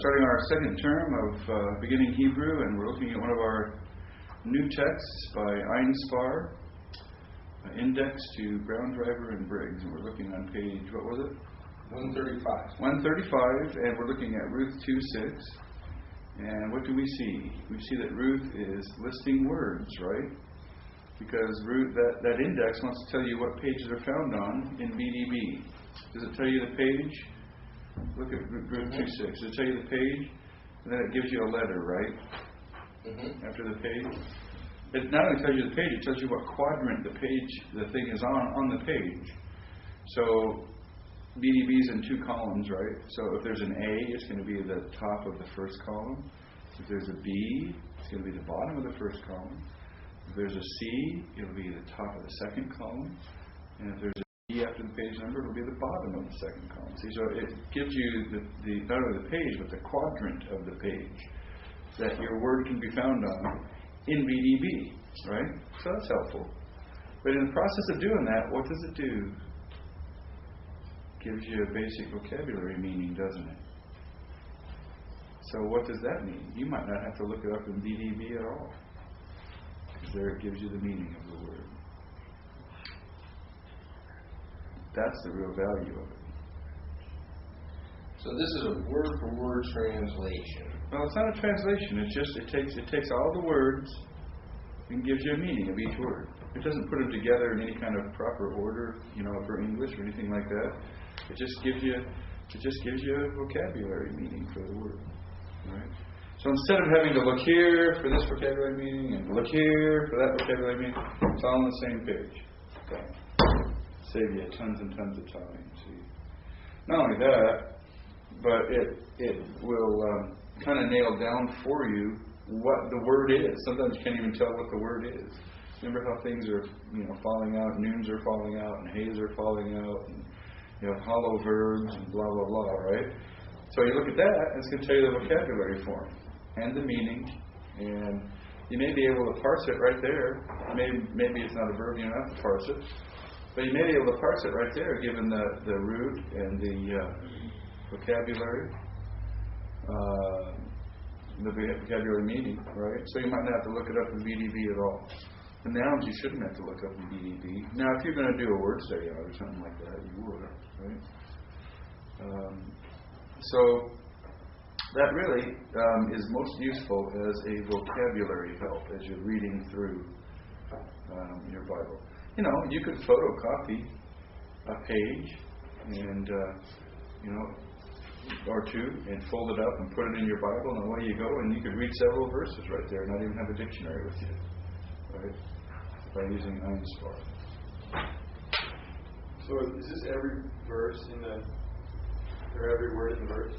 starting our second term of beginning Hebrew, and we're looking at one of our new texts by Einspar, Index to Brown, Driver, and Briggs, and we're looking on page, what was it? 135. 135, and we're looking at Ruth 2:6. And what do we see? We see that Ruth is listing words, right? Because Ruth, that index wants to tell you what pages are found on in BDB. Does it tell you the page? Look at Ruth 2:6. Does it tell you the page? And then it gives you a letter, right? After the page. It not only tells you the page, it tells you what quadrant the thing is on the page. So BDB is in two columns, right? So if there's an A, it's going to be the top of the first column. If there's a B, it's going to be the bottom of the first column. If there's a C, it'll be the top of the second column. And if there's a D after the page number, it'll be the bottom of the second column. See, so it gives you the not only the page, but the quadrant of the page that your word can be found on in BDB, right? So that's helpful. But in the process of doing that, what does it do? Gives you a basic vocabulary meaning, doesn't it? So what does that mean? You might not have to look it up in BDB at all, because there it gives you the meaning of the word. That's the real value of it. So this is a word-for-word translation. Well, it's not a translation. It's just it takes all the words and gives you a meaning of each word. It doesn't put them together in any kind of proper order, for English or anything like that. It just gives you a vocabulary meaning for the word, right? So instead of having to look here for this vocabulary meaning and look here for that vocabulary meaning, it's all on the same page. Okay. Save you tons and tons of time. See, not only that, but it will kind of nail down for you what the word is. Sometimes you can't even tell what the word is. Remember how things are, falling out, noons are falling out, and hays are falling out, and you have hollow verbs and blah, blah, blah, right? So you look at that, and it's going to tell you the vocabulary form and the meaning, and you may be able to parse it right there. Maybe it's not a verb, you don't have to parse it, but you may be able to parse it right there, given the root and the vocabulary, the vocabulary meaning, right? So you might not have to look it up in BDB at all. The nouns you shouldn't have to look up in BDB. Now, if you're going to do a word study on it or something like that, you would, right? So that really is most useful as a vocabulary help as you're reading through your Bible. You could photocopy a page and or two and fold it up and put it in your Bible, and away you go, and you could read several verses right there, not even have a dictionary with you, right? By using Einspar. So is this every verse or every word in the verse?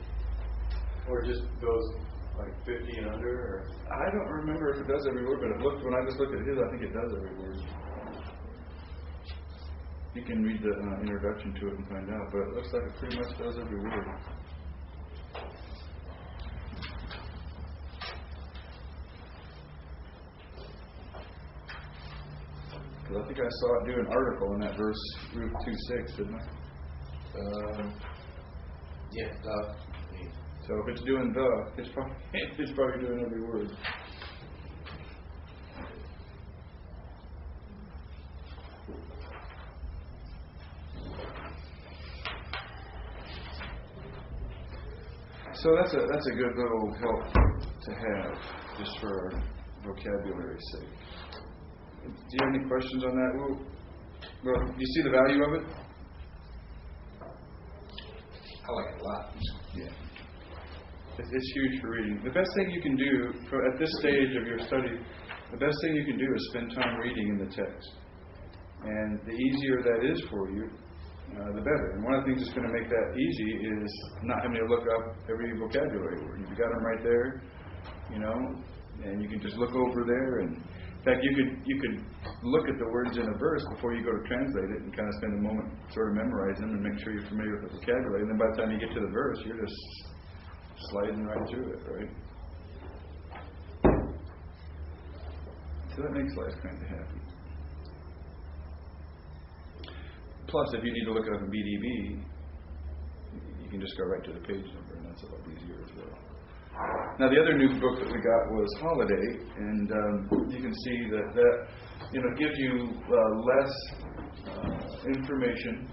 Or just those like 50 and under? Or? I don't remember if it does every word, but when I just looked at his, I think it does every word. You can read the introduction to it and find out, but it looks like it pretty much does every word. Because I think I saw it do an article in that verse, Ruth 2:6, didn't I? Yeah, So if it's doing it's probably doing every word. So that's a good little help to have, just for our vocabulary's sake. Do you have any questions on that? Well, do you see the value of it? I like it a lot. Yeah. It's huge for reading. The best thing you can do at this stage of your study, the best thing you can do is spend time reading in the text. And the easier that is for you, the better. And one of the things that's going to make that easy is not having to look up every vocabulary word. You've got them right there, and you can just look over there. And in fact, you could look at the words in a verse before you go to translate it and kind of spend a moment sort of memorizing them and make sure you're familiar with the vocabulary. And then by the time you get to the verse, you're just sliding right through it, right? So that makes life kind of happy. Plus, if you need to look it up in BDB, you can just go right to the page number, and that's a lot easier as well. Now the other new book that we got was Holiday, and you can see that gives you less information.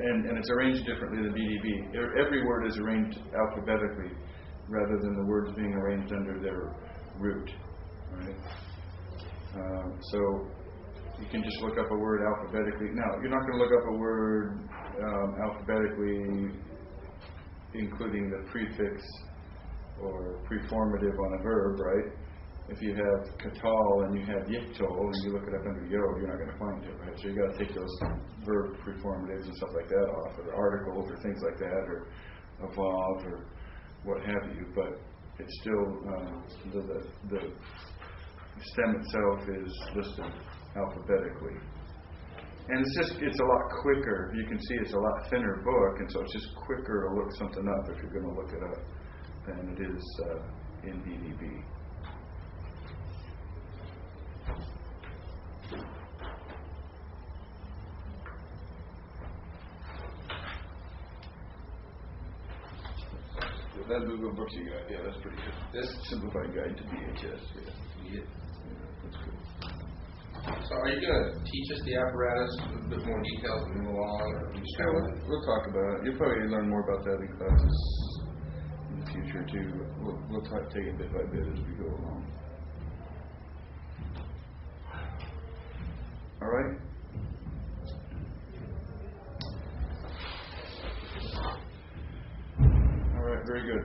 And it's arranged differently than BDB. Every word is arranged alphabetically rather than the words being arranged under their root. Right? So you can just look up a word alphabetically. Now, you're not going to look up a word alphabetically including the prefix or preformative on a verb, right? If you have katal and you have yiktol and you look it up under yod, you're not going to find it, right? So you got to take those verb preformatives and stuff like that off, or articles or things like that, or evolve or what have you. But it's still the stem itself is listed alphabetically, and it's a lot quicker. You can see it's a lot thinner book, and so it's just quicker to look something up if you're going to look it up than it is in BDB. That Google books you got, yeah, that's pretty good. This simplified guide to BHS, yeah, that's good. So are you going to teach us the apparatus with a bit more detail as we move along? Or just Yeah, we'll talk about it. You'll probably learn more about that in classes in the future too. We'll take it bit by bit as we go along. All right. All right, very good.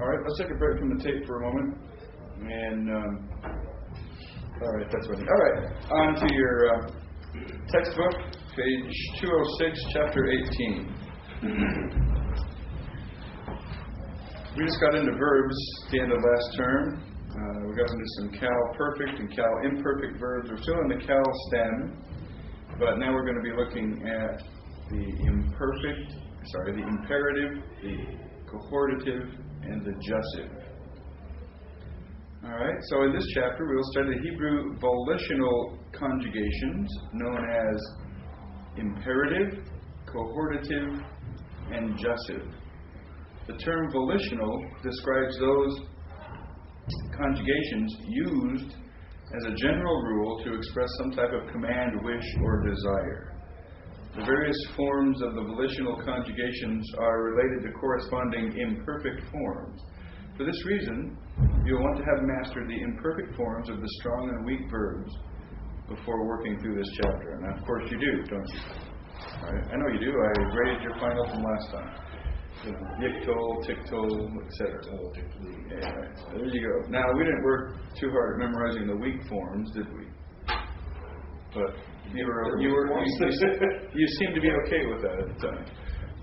All right, let's take a break from the tape for a moment. And all right, that's what. All right, on to your textbook, page 206, chapter 18. We just got into verbs at the end of last term. We got into some cal perfect and cal imperfect verbs. We're still in the cal stem, but now we're going to be looking at the imperative, the cohortative, and the jussive. All right, so in this chapter we will study the Hebrew volitional conjugations known as imperative, cohortative, and jussive. The term volitional describes those conjugations used as a general rule to express some type of command, wish, or desire. The various forms of the volitional conjugations are related to corresponding imperfect forms. For this reason, you'll want to have mastered the imperfect forms of the strong and weak verbs before working through this chapter. And of course you do, don't you? All right. I know you do. I graded your final from last time. Yiktol, tiktol, etc. Yeah, right. So there you go. Now, we didn't work too hard at memorizing the weak forms, did we? But you seemed to be okay with that at the time.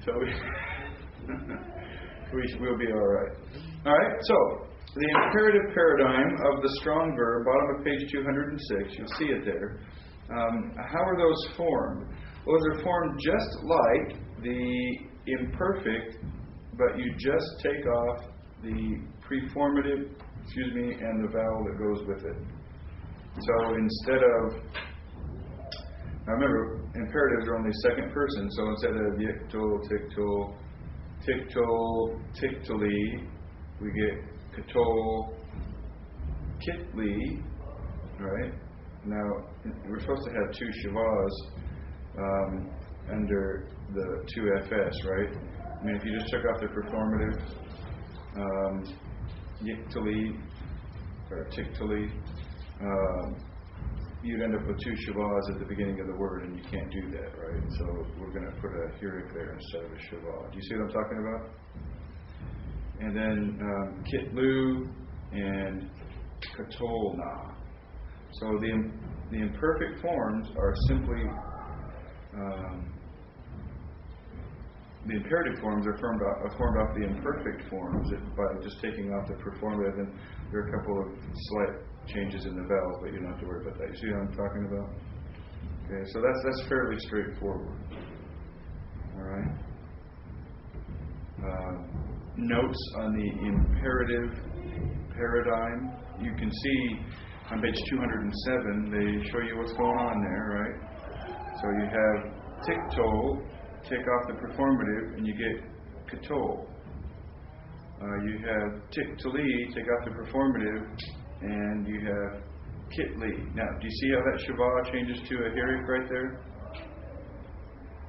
So we'll be all right. All right. So the imperative paradigm of the strong verb, bottom of page 206. You'll see it there. How are those formed? Well, those are formed just like the imperfect, but you just take off the preformative, and the vowel that goes with it. So instead of, now remember, imperatives are only second person, so instead of yiktol, tiktol, tiktoli, we get katol, kitli, right? Now, we're supposed to have two shavas under the two fs, right? I mean, if you just took off the performative, yiktoli, or tiktoli, you'd end up with two shavas at the beginning of the word, and you can't do that, right? So we're going to put a hirik there instead of a shava. Do you see what I'm talking about? And then kitlu and katolna. So the imperfect forms are simply the imperative forms are formed off the imperfect forms by just taking off the performative, and there are a couple of slight changes in the vowels, but you don't have to worry about that. You see what I'm talking about? Okay, so that's fairly straightforward. All right. Notes on the imperative paradigm. You can see on page 207, they show you what's going on there, right? So you have tiktol, take off the performative, and you get katol. You have tiktali, take off the performative, and you have kitli. Now, do you see how that shavah changes to a hirik right there?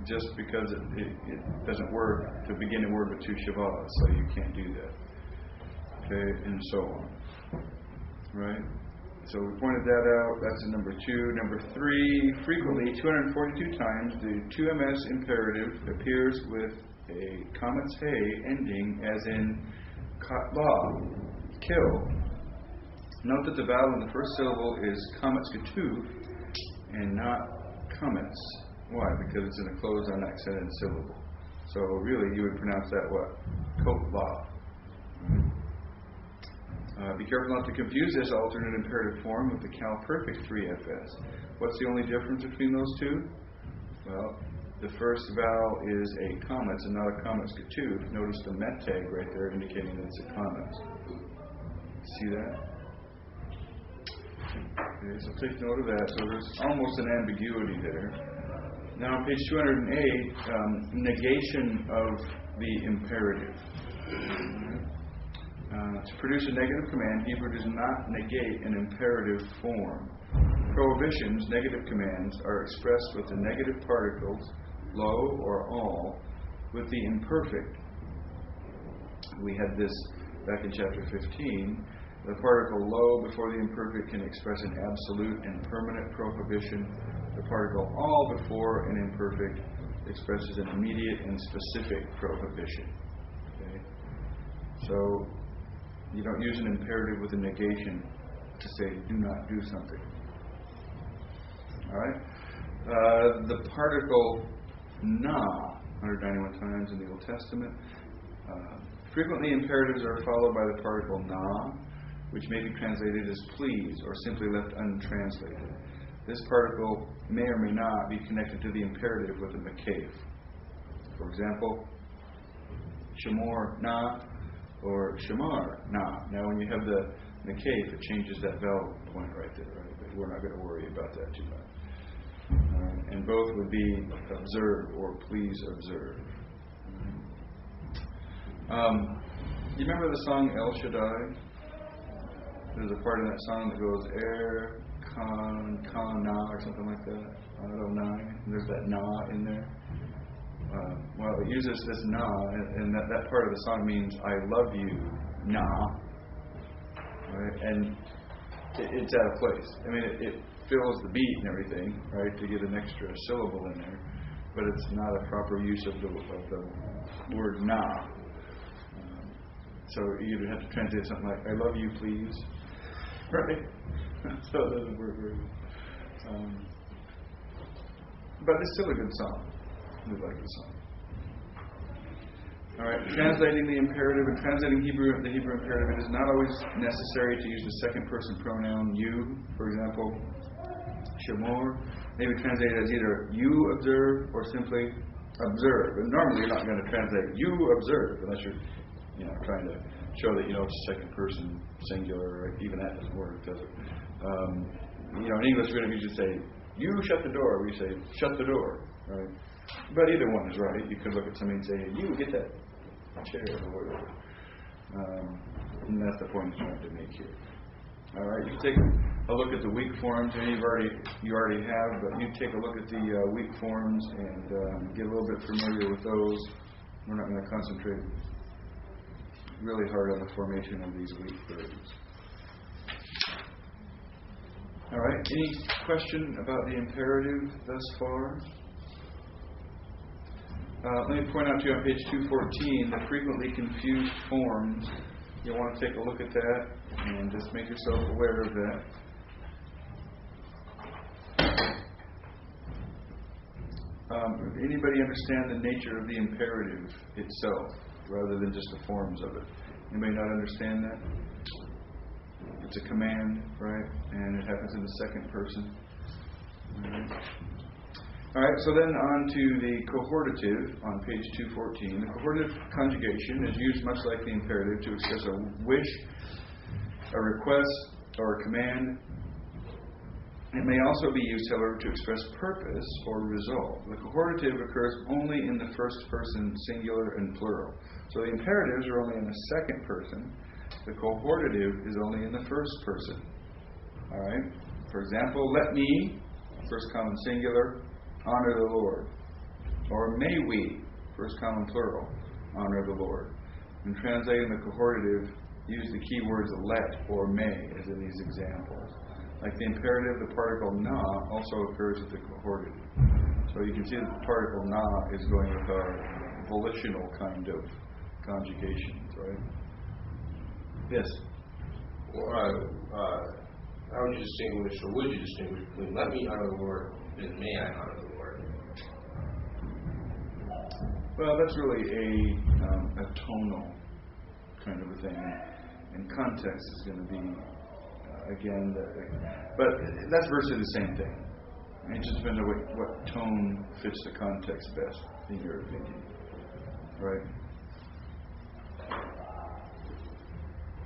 Just because it doesn't work to begin a word with two shavahs, so you can't do that. Okay, and so on. Right? So we pointed that out. That's number 2. Number 3, frequently, 242 times, the 2ms imperative appears with a kametz hey ending as in katla, kill. Note that the vowel in the first syllable is kametz ketuv and not kametz. Why? Because it's in a closed, unaccented syllable. So really, you would pronounce that what? Kotla. Be careful not to confuse this alternate imperative form with the Cal-perfect 3FS. What's the only difference between those two? Well, the first vowel is a kametz and not a kametz ketuv. Notice the met tag right there indicating that it's a kametz. See that? Okay, so take note of that. So there's almost an ambiguity there. Now on page 208, negation of the imperative. To produce a negative command, Hebrew does not negate an imperative form. Prohibitions, negative commands, are expressed with the negative particles, lo or all, with the imperfect. We had this back in chapter 15. The particle lo before the imperfect can express an absolute and permanent prohibition. The particle all before an imperfect expresses an immediate and specific prohibition. Okay? So you don't use an imperative with a negation to say do not do something. All right? The particle na, 191 times in the Old Testament. Frequently imperatives are followed by the particle na, which may be translated as please or simply left untranslated. This particle may or may not be connected to the imperative with a makef. For example, shamor na or shamar na. Now when you have the makef, it changes that vowel point right there, right? But we're not going to worry about that too much. And both would be observe or please observe. You remember the song El Shaddai? There's a part in that song that goes Kan na or something like that. Adonai. And there's that na in there. Well, it uses this na, and that part of the song means I love you, na. Right? And it's out of place. I mean, it fills the beat and everything, right, to get an extra syllable in there, but it's not a proper use of the word na. So you would have to translate something like I love you, please. Right? So it doesn't work very well. But it's still a good song. We like the song. All right, translating the imperative and translating the Hebrew imperative, it is not always necessary to use the second person pronoun you. For example, shamor may be translated as either you observe or simply observe. And normally you're not going to translate you observe unless you're trying to show that it's second person singular. Right? Even that doesn't work, does it? In English we're going to usually say you shut the door. We say shut the door, right? But either one is right. You could look at somebody and say you get that chair or whatever. And that's the point I'm trying to make here. All right, you take a look at the weak forms, and you already have, but you take a look at the weak forms and get a little bit familiar with those. We're not going to concentrate really hard on the formation of these weak verbs. All right, any question about the imperative thus far? Let me point out to you on page 214 the frequently confused forms. You'll want to take a look at that and just make yourself aware of that. Anybody understand the nature of the imperative itself rather than just the forms of it? Anybody not understand that? It's a command, right? And it happens in the second person. All right, so then on to the cohortative on page 214. The cohortative conjugation is used much like the imperative to express a wish, a request, or a command It may also be used, however, to express purpose or result. The cohortative occurs only in the first person, singular and plural. So the imperatives are only in the second person. The cohortative is only in the first person. All right? For example, let me, first common singular, honor the Lord. Or may we, first common plural, honor the Lord. In translating the cohortative, use the key words let or may, as in these examples. Like the imperative, the particle na also occurs with the cohortative. So you can see that the particle na is going with our volitional kind of conjugations, right? Yes? Well, how would you distinguish, or would you distinguish between let me honor the Lord and may I honor the Lord? Well, that's really a tonal kind of a thing. And context is going to be, again, but that's virtually the same thing. It just depends on what tone fits the context best, in your opinion. Right?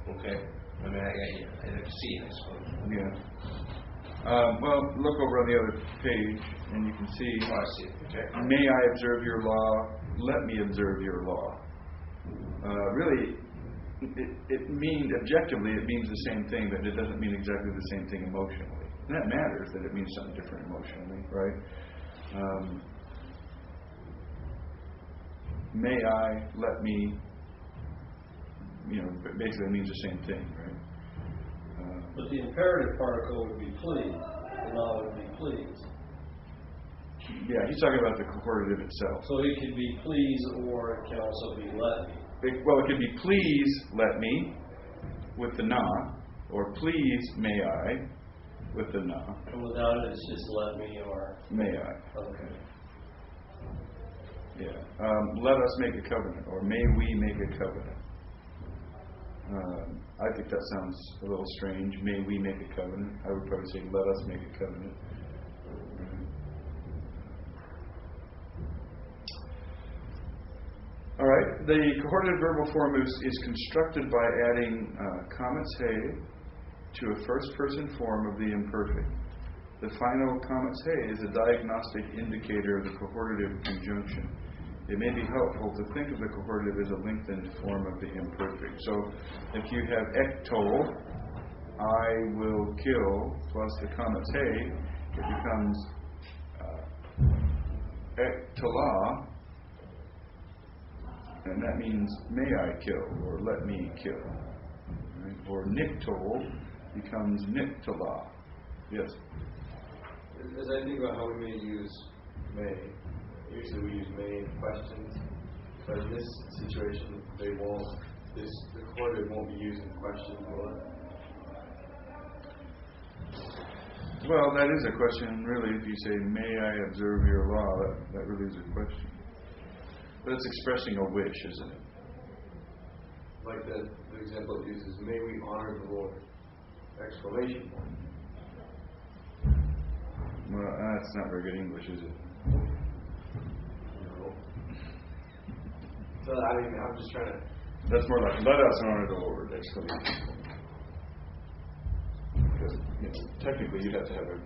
Okay. I mean, I have to see it, I suppose. Yeah. Well, look over on the other page, and you can see. Oh, I see it. Okay. May I observe your law? Let me observe your law. Really, it means, objectively, it means the same thing, but it doesn't mean exactly the same thing emotionally. And that matters, that it means something different emotionally, right? May I, let me, basically it means the same thing, right? But the imperative particle would be please. The law would be please. Yeah, he's talking about the cohortative itself. So it could be please, or it can also be let me. It could be please let me with the na, or please may I with the na. And without it, it's just let me or may I. Okay. Yeah. Let us make a covenant, or may we make a covenant. I think that sounds a little strange. May we make a covenant? I would probably say let us make a covenant. All right. The cohortative verbal form is constructed by adding comet he to a first-person form of the imperfect. The final comet he is a diagnostic indicator of the cohortative conjunction. It may be helpful to think of the cohortative as a lengthened form of the imperfect. So, if you have ektol, I will kill, plus the comet he, it becomes ektola. And that means may I kill, or let me kill. Right? Or niktol becomes niktola. Yes? As I think about how we may use may, usually we use may in questions, but in this situation, the cohortative won't be used in questions, will it? Well, that is a question, really. If you say, may I observe your law, that really is a question. But it's expressing a wish, isn't it? Like the example it uses, may we honor the Lord! Exclamation point. Well, that's not very good English, is it? No. So, I'm just trying to... That's more like, let us honor the Lord! Exclamation point. Because, technically you'd have to have a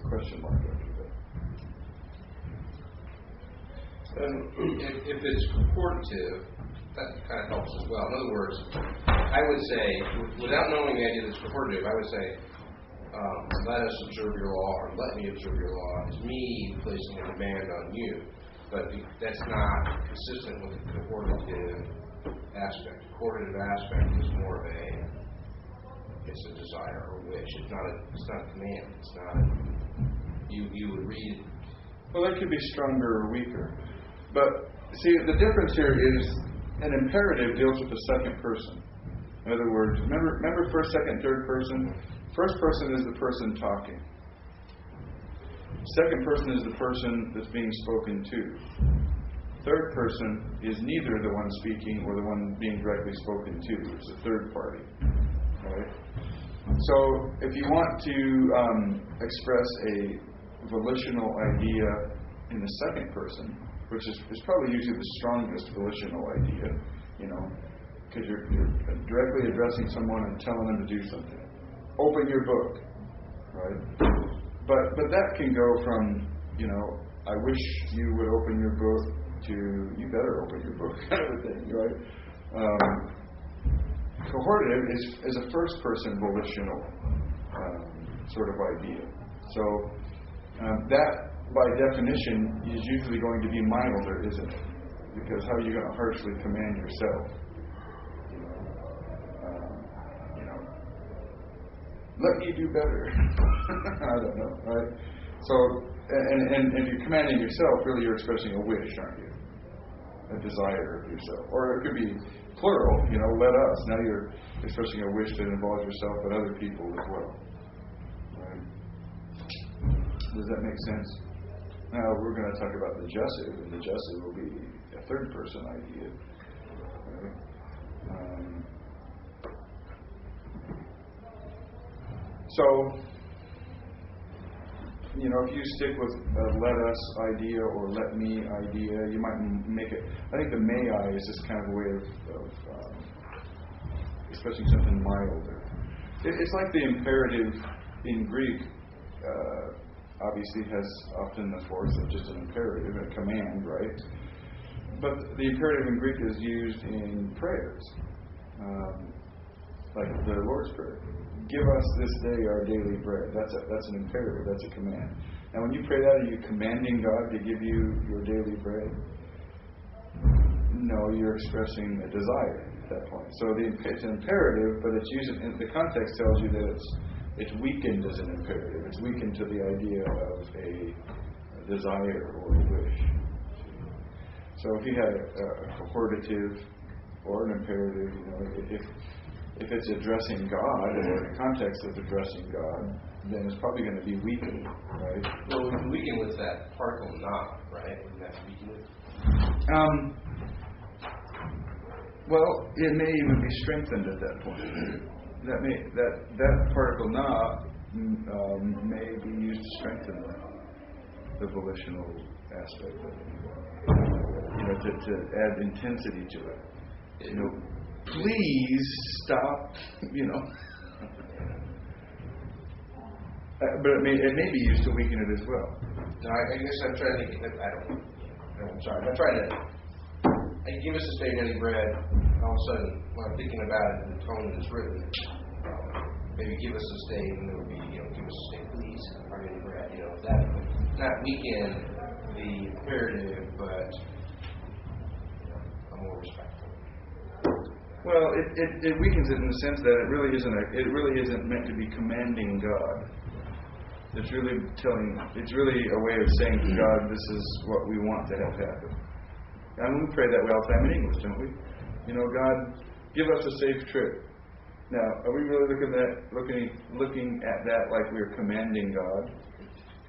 question mark after that. And if it's cohortative, that kind of helps as well. In other words, I would say, without knowing the idea that it's cohortative, I would say, let us observe your law, or let me observe your law, is me placing a demand on you. But that's not consistent with the cohortative aspect. The cohortative aspect is more of it's a desire or wish. It's not a command. It's not you would read it. Well, that could be stronger or weaker. But, see, the difference here is an imperative deals with the second person. In other words, remember first, second, third person? First person is the person talking. Second person is the person that's being spoken to. Third person is neither the one speaking or the one being directly spoken to. It's a third party. Right? So, if you want to express a volitional idea in the second person, which is probably usually the strongest volitional idea, because you're directly addressing someone and telling them to do something. Open your book, right? But that can go from, I wish you would open your book to you better open your book kind of a thing, right? Cohortative is a first person volitional sort of idea. So that by definition is usually going to be milder, isn't it? Because how are you going to harshly command yourself? Let me do better. I don't know, right? So, and if you're commanding yourself, really you're expressing a wish, aren't you? A desire of yourself. Or it could be plural, let us. Now you're expressing a wish that involves yourself but other people as well. Right? Does that make sense? Now we're going to talk about the jussive, and the jussive will be a third person idea. Right? So, if you stick with a let us idea or let me idea, you might make it. I think the may I is just kind of a way of expressing something milder. It's like the imperative in Greek. Obviously, has often the force of just an imperative, a command, right? But the imperative in Greek is used in prayers, like the Lord's Prayer. Give us this day our daily bread. That's an imperative. That's a command. Now, when you pray that, are you commanding God to give you your daily bread? No, you're expressing a desire at that point. So it's an imperative, but it's used in the context tells you that it's weakened as an imperative. It's weakened to the idea of a desire or a wish. So if you had a cohortative or an imperative, if it's addressing God, or the context of addressing God, then it's probably going to be weakened, right? Well, we can weaken with that particle not, right? Wouldn't that weaken it? Well, it may even be strengthened at that point. That particle not may be used to strengthen the volitional aspect of it. To add intensity to it. Please stop, But it may be used to weaken it as well. No, I guess I'm trying to think. I'm sorry. I'm trying to give us a steak and any bread. All of a sudden, when I'm thinking about it, the tone that it's written, maybe give us a steak, and there would be, give us a steak, please, or any bread. That not weaken the imperative, but a more respectful. Well, it weakens it in the sense that it really isn't meant to be commanding God. It's really a way of saying to God, this is what we want to have happen. And we pray that way all the time in English, don't we? God, give us a safe trip. Now, are we really looking at that like we're commanding God?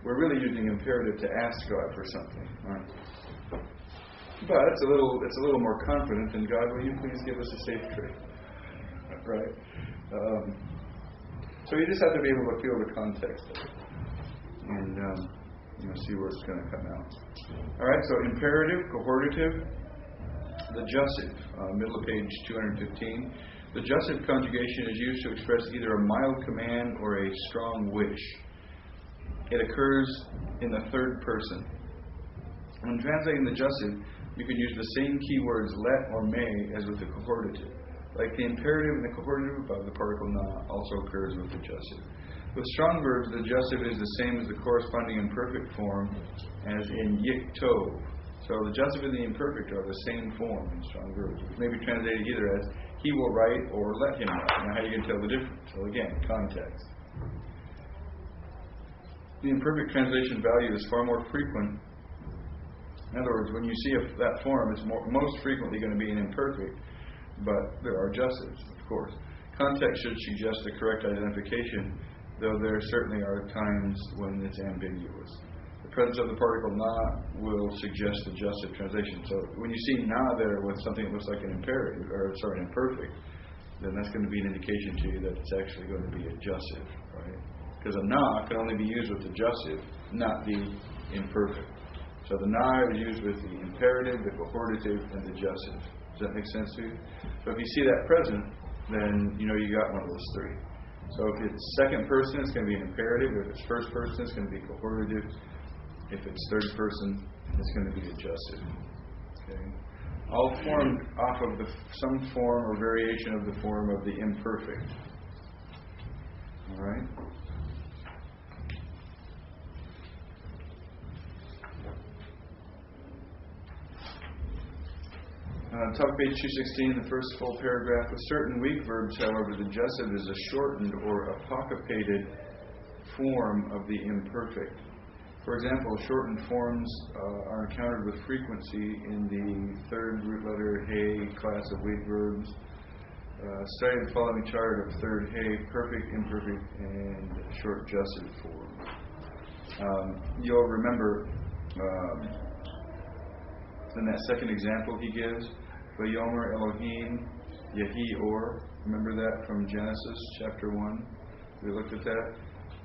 We're really using imperative to ask God for something, aren't we? But it's a little more confident than God. Will you please give us a safe trip? Right? So you just have to be able to feel the context of it, and see where it's going to come out. All right. So imperative, cohortative, the jussive, middle of page 215. The jussive conjugation is used to express either a mild command or a strong wish. It occurs in the third person. When translating the jussive, you can use the same keywords let or may as with the cohortative. Like the imperative and the cohortative above, the particle na also occurs with the jussive. With strong verbs, the jussive is the same as the corresponding imperfect form as in yik tov. So the jussive and the imperfect are the same form in strong verbs, which may be translated either as he will write or let him write. Now how are you going to tell the difference? Well, again, context. The imperfect translation value is far more frequent. In other words, when you see that form, it's most frequently going to be an imperfect, but there are jussives, of course. Context should suggest the correct identification, though there certainly are times when it's ambiguous. The presence of the particle na will suggest the jussive translation. So when you see na there with something that looks like an imperative, an imperfect, then that's going to be an indication to you that it's actually going to be a jussive, right? Because a na can only be used with the jussive, not the imperfect. So the na is used with the imperative, the cohortative, and the jussive. Does that make sense to you? So if you see that present, then you got one of those three. So if it's second person, it's going to be an imperative. If it's first person, it's going to be cohortative. If it's third person, it's going to be adjussive. Okay? All formed off of some form or variation of the form of the imperfect. All right? Top of page 216, the first full paragraph. With certain weak verbs, however, the adjussive is a shortened or apocopated form of the imperfect. For example, shortened forms are encountered with frequency in the third root letter hey class of weak verbs. Study the following chart of third hey, perfect, imperfect, and short adjussive forms. You'll remember in that second example he gives, Vayomer Elohim Yehi Or. Remember that from Genesis chapter 1? We looked at that.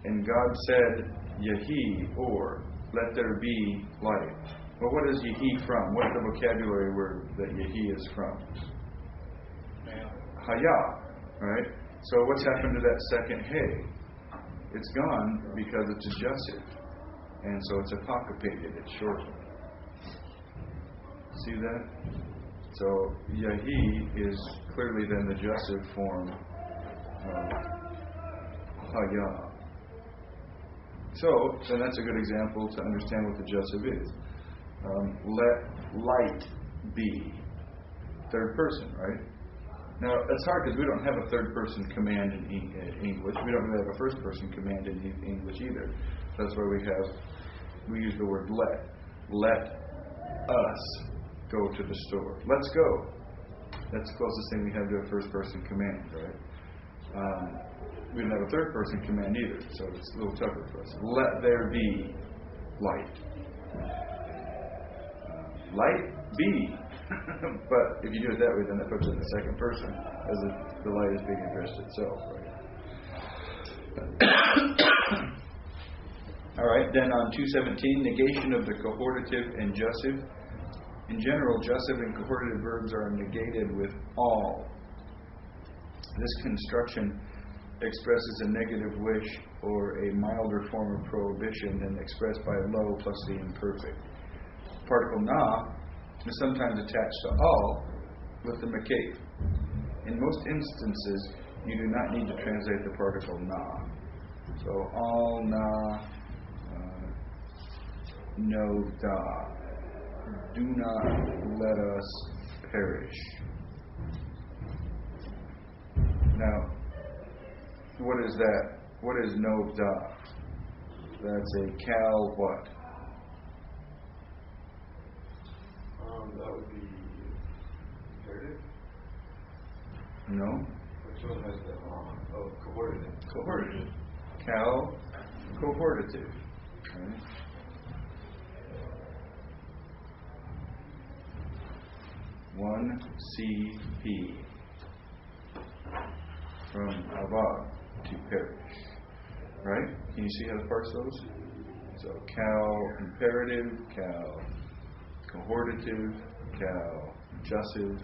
And God said, Yehi Or, let there be light. Well, what is Yehi from? What's the vocabulary word that Yehi is from? Haya, right? So what's happened to that second hey? It's gone because it's adjussive. And so it's apocopated, it's shortened. See that? So Yahi is clearly then the adjussive form of Haya. So then that's a good example to understand what the adjussive is. Let light be. Third person, right? Now it's hard because we don't have a third person command in English. We don't really have a first person command in English either. That's why we use the word let. Let us go to the store. Let's go. That's the closest thing we have to a first person command, right? We don't have a third person command either, so it's a little tougher for us. Let there be light. Light be. But if you do it that way, then that puts it in the second person, as if the light is being addressed itself, right? All right, then on 217, negation of the cohortative and adjussive. In general, adjussive and cohortative verbs are negated with all. This construction expresses a negative wish or a milder form of prohibition than expressed by lo plus the imperfect. Particle na is sometimes attached to all with the makif. In most instances, you do not need to translate the particle na. So all na, no da. Do not let us perish. Now, what is that? What is no da? That's a cal what? That would be imperative. No. Which one has the oh, cohortative? Cohortative. Cal cohortative. Okay. One CP from avad to perish. Right? Can you see how to parse those? So cal imperative, cal cohortative, cal adjussive,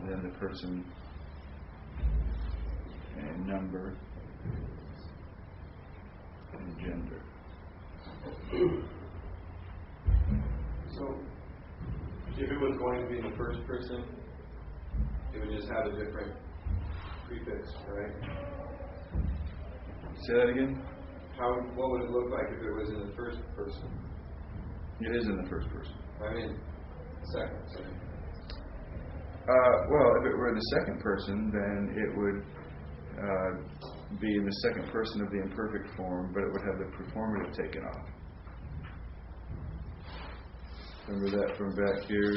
and then the person and number and gender. So, if it was going to be in the first person, it would just have a different prefix, right? Say that again? What would it look like if it was in the first person? It is in the first person. I mean, second. Well, if it were in the second person, then it would be in the second person of the imperfect form, but it would have the performative taken off. Remember that from back here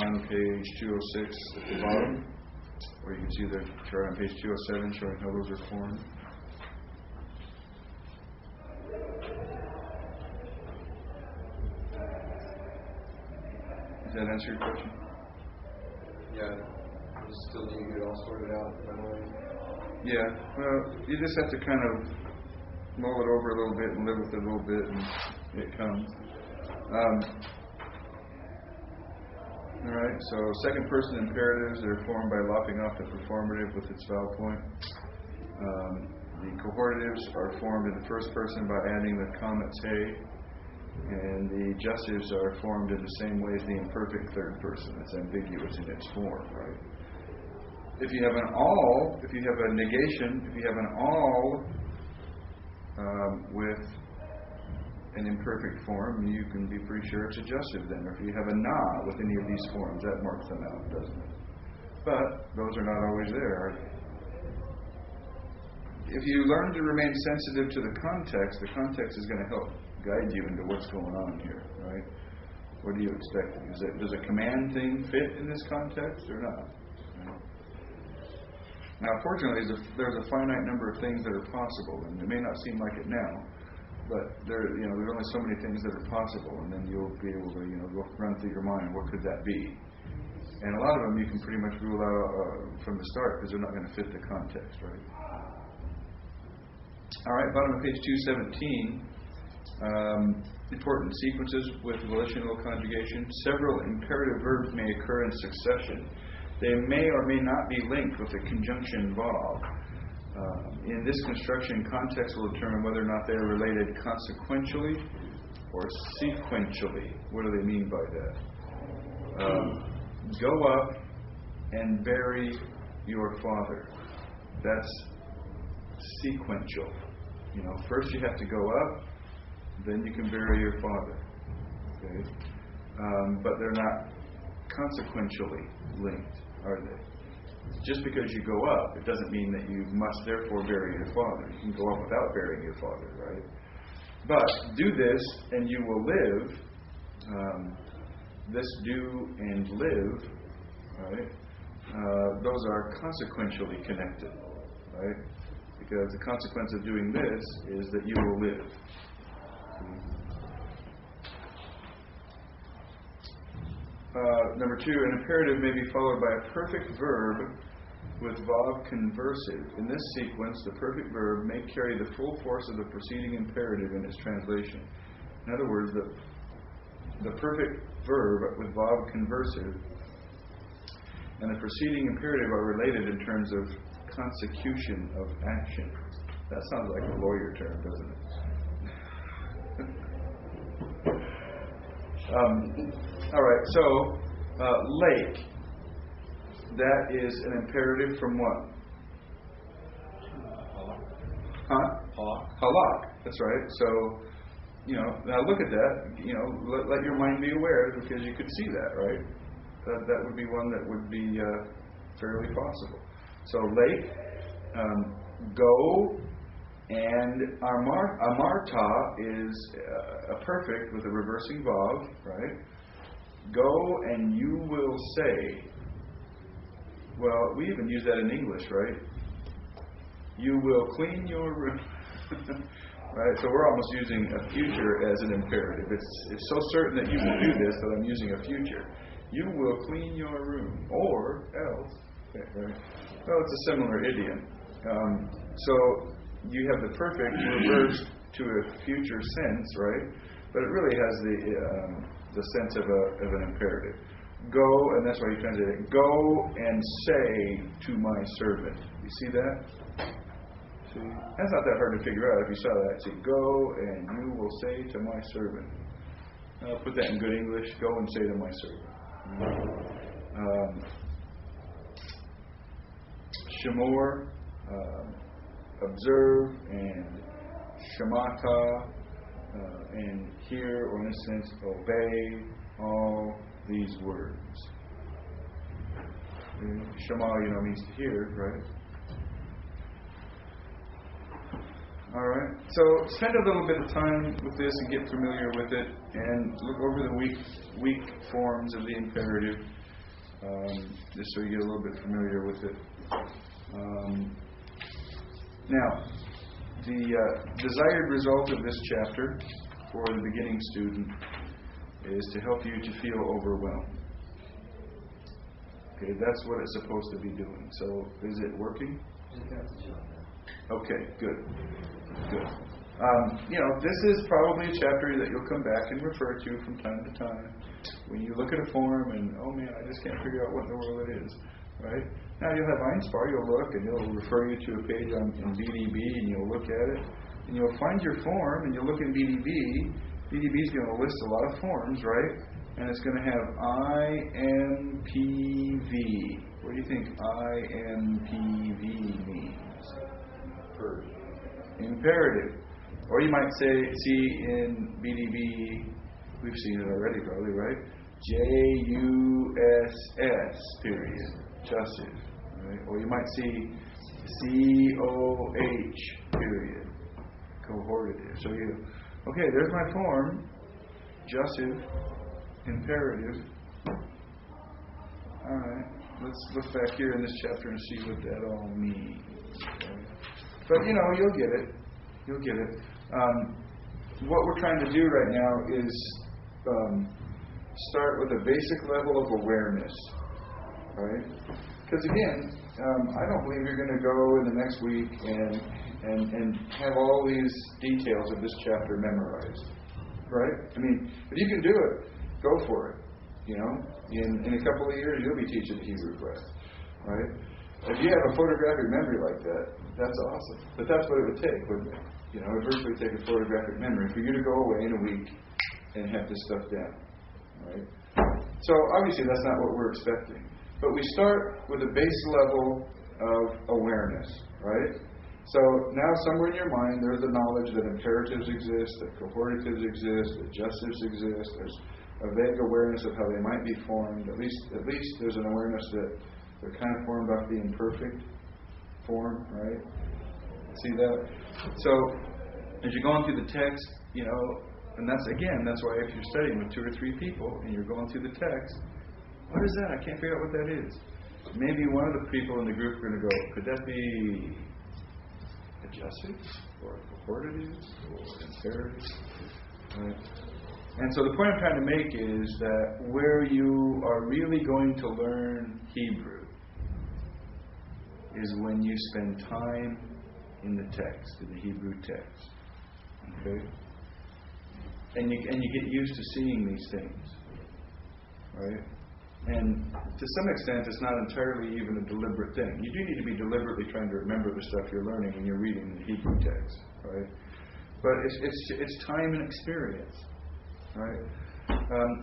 on page 206 at the bottom, where you can see the chart on page 207 showing how those are formed. Does that answer your question? Yeah. You still need to get it all sorted out in my mind. Yeah. Well, you just have to kind of mull it over a little bit and live with it a little bit, and it comes. All right, so second person imperatives are formed by lopping off the performative with its vowel point. The cohortatives are formed in the first person by adding the comma te, and the adjectives are formed in the same way as the imperfect third person. It's ambiguous in its form, right? If you have an all, if you have a negation, if you have an all with an imperfect form, you can be pretty sure it's adjustive then. Or if you have a na with any of these forms, that marks them out, doesn't it? But those are not always there, are they? If you learn to remain sensitive to the context is going to help guide you into what's going on here, right? What are you expecting? Does a command thing fit in this context or not? Right? Now, fortunately, there's a finite number of things that are possible, and it may not seem like it now, but there's only so many things that are possible, and then you'll be able to go run through your mind, what could that be? And a lot of them you can pretty much rule out from the start because they're not going to fit the context, right? All right, bottom of page 217. Important sequences with volitional conjugation. Several imperative verbs may occur in succession. They may or may not be linked with a conjunction vav. In this construction, context will determine whether or not they are related consequentially or sequentially. What do they mean by that? Go up and bury your father. That's sequential. First you have to go up, then you can bury your father. Okay? But they're not consequentially linked, are they? Just because you go up, it doesn't mean that you must therefore bury your father. You can go up without burying your father, right? But do this and you will live. This do and live, right? Those are consequentially connected, right? Because the consequence of doing this is that you will live. Number 2, an imperative may be followed by a perfect verb with vav conversive. In this sequence, the perfect verb may carry the full force of the preceding imperative in its translation. In other words, the perfect verb with vav conversive and the preceding imperative are related in terms of consecution of action. That sounds like a lawyer term, doesn't it? All right, so lake. That is an imperative from what? Halak. That's right. So, now look at that. Let your mind be aware because you could see that, right? That would be one that would be fairly possible. So lake, go, and amarta is a perfect with a reversing vav, right? Go and you will say. Well, we even use that in English, right? You will clean your room. Right? So we're almost using a future as an imperative. It's so certain that you will do this that I'm using a future. You will clean your room, or else. Okay, right? Well, it's a similar idiom. So you have the perfect reversed to a future sense, right? But it really has the sense of an imperative. Go, and that's why you translate it. Go and say to my servant. You see that? See? That's not that hard to figure out if you saw that. See, go and you will say to my servant. I'll put that in good English. Go and say to my servant. Shemor, observe, and shamata, and hear, or in a sense, obey all these words. Shema, means to hear, right? All right. So spend a little bit of time with this and get familiar with it, and look over the weak forms of the imperative, just so you get a little bit familiar with it. Now, the desired result of this chapter for the beginning student is to help you to feel overwhelmed. Okay, that's what it's supposed to be doing. So, is it working? Okay, good. This is probably a chapter that you'll come back and refer to from time to time. When you look at a form and, oh man, I just can't figure out what in the world it is, right? Now you'll have Einspar, you'll look and it'll refer you to a page in BDB and you'll look at it and you'll find your form and you'll look in BDB. BDB is going to list a lot of forms, right? And it's going to have IMPV. What do you think IMPV means? Imperative. Or you might see in BDB, we've seen it already probably, right? JUSS, period. Justice. Right? Or you might see COH, period. Cohortative. So okay, there's my form. Jussive. Imperative. Alright, let's look back here in this chapter and see what that all means. Okay. But you'll get it. You'll get it. What we're trying to do right now is start with a basic level of awareness, right? Because again, I don't believe you're going to go in the next week and have all these details of this chapter memorized, right? I mean, if you can do it, go for it. In a couple of years, you'll be teaching the Hebrew class, right? If you have a photographic memory like that, that's awesome. But that's what it would take, wouldn't it? It would virtually take a photographic memory for you to go away in a week and have this stuff down, right? So obviously that's not what we're expecting. But we start with a base level of awareness, right? So now somewhere in your mind there's the knowledge that imperatives exist, that cohortatives exist, that justives exist. There's a vague awareness of how they might be formed. At least there's an awareness that they're kind of formed off the imperfect form, right? See that? So as you're going through the text, and that's why if you're studying with 2 or 3 people and you're going through the text, what is that? I can't figure out what that is. Maybe one of the people in the group are going to go, could that be adjustives or cohortatives or imperatives? Right? And so the point I'm trying to make is that where you are really going to learn Hebrew is when you spend time in the text, in the Hebrew text. Okay? And you get used to seeing these things. Right? And to some extent, it's not entirely even a deliberate thing. You do need to be deliberately trying to remember the stuff you're learning when you're reading the Hebrew text. Right? But it's time and experience. Right?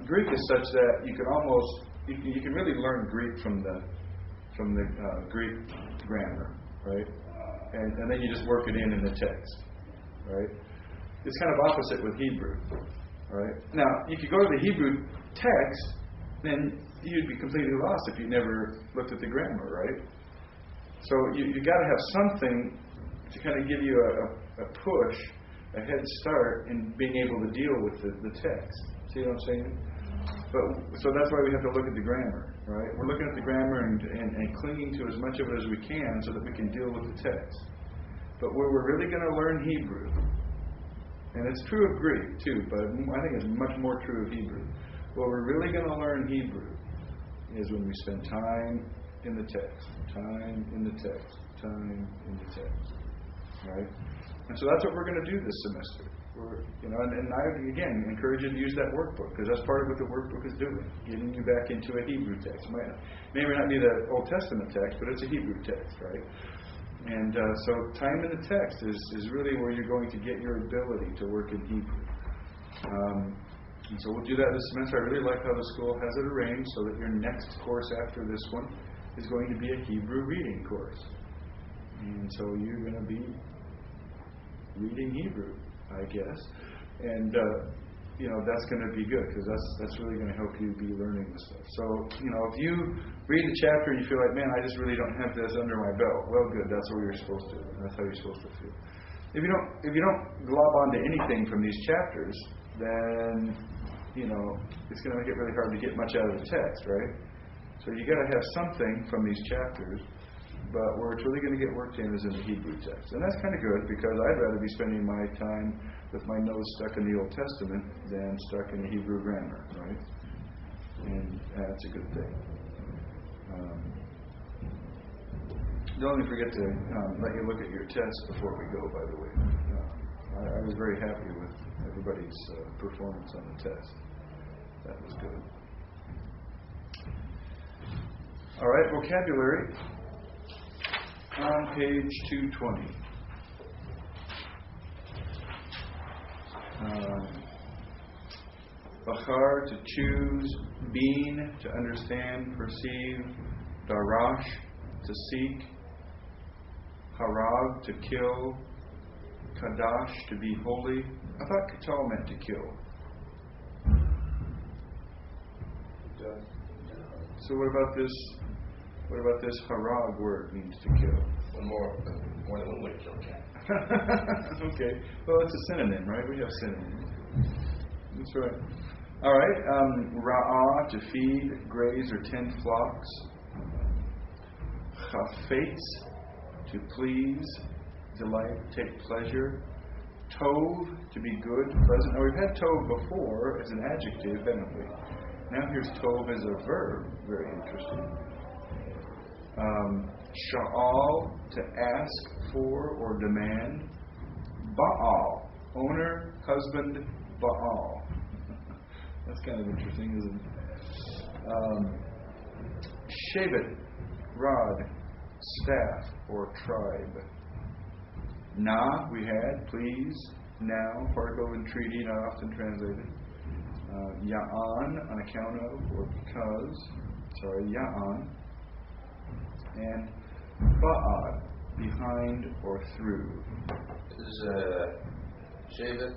Greek is such that you can really learn Greek from the Greek grammar, right? And then you just work it in the text, right? It's kind of opposite with Hebrew, right? Now, if you go to the Hebrew text, then you'd be completely lost if you never looked at the grammar, right? So you got to have something to kind of give you a push, a head start in being able to deal with the text. See what I'm saying? So that's why we have to look at the grammar, right? We're looking at the grammar and clinging to as much of it as we can so that we can deal with the text. But where we're really going to learn Hebrew, and it's true of Greek too, but I think it's much more true of Hebrew. Where we're really going to learn Hebrew is when we spend time in the text, time in the text, time in the text, right? And so that's what we're going to do this semester. And I, again, encourage you to use that workbook, because that's part of what the workbook is doing, getting you back into a Hebrew text. It may not be the Old Testament text, but it's a Hebrew text, right? And so time in the text is really where you're going to get your ability to work in Hebrew. And so we'll do that this semester. I really like how the school has it arranged so that your next course after this one is going to be a Hebrew reading course. And so you're going to be reading Hebrew, I guess. And, that's going to be good, because that's really going to help you be learning this stuff. So, if you read the chapter and you feel like, man, I just really don't have this under my belt, well, good, that's what you're supposed to. That's how you're supposed to feel. If you don't glob onto anything from these chapters, then, it's going to make it really hard to get much out of the text, right? So you got to have something from these chapters. But where it's really going to get worked in is in the Hebrew text. And that's kind of good, because I'd rather be spending my time with my nose stuck in the Old Testament than stuck in the Hebrew grammar, right? And that's a good thing. Don't forget to let you look at your test before we go, by the way. I was very happy with everybody's performance on the test. That was good. All right, vocabulary on page 220. Bachar, to choose. Bean, to understand, perceive. Darash, to seek. Harag, to kill. Kadash, to be holy. I thought katal meant to kill. So what about this? What about this harag word means to kill? More than one way to kill a cat. Okay. Well, it's a synonym, right? We have synonyms. That's right. All right. Ra'ah, to feed, graze, or tend flocks. Chafetz, to please, delight, take pleasure. Tov, to be good, pleasant. Now, we've had tov before as an adjective, haven't we? Now here's tov as a verb. Very interesting. Sha'al, to ask for or demand. Baal, owner, husband, Baal. That's kind of interesting, isn't it? Shevet, rod, staff, or tribe. Na, we had, please. Now, particle of entreaty, not often translated. Ya'an, on account of, or because. Ya'an. And ba'ad, behind or through. Is Shevet,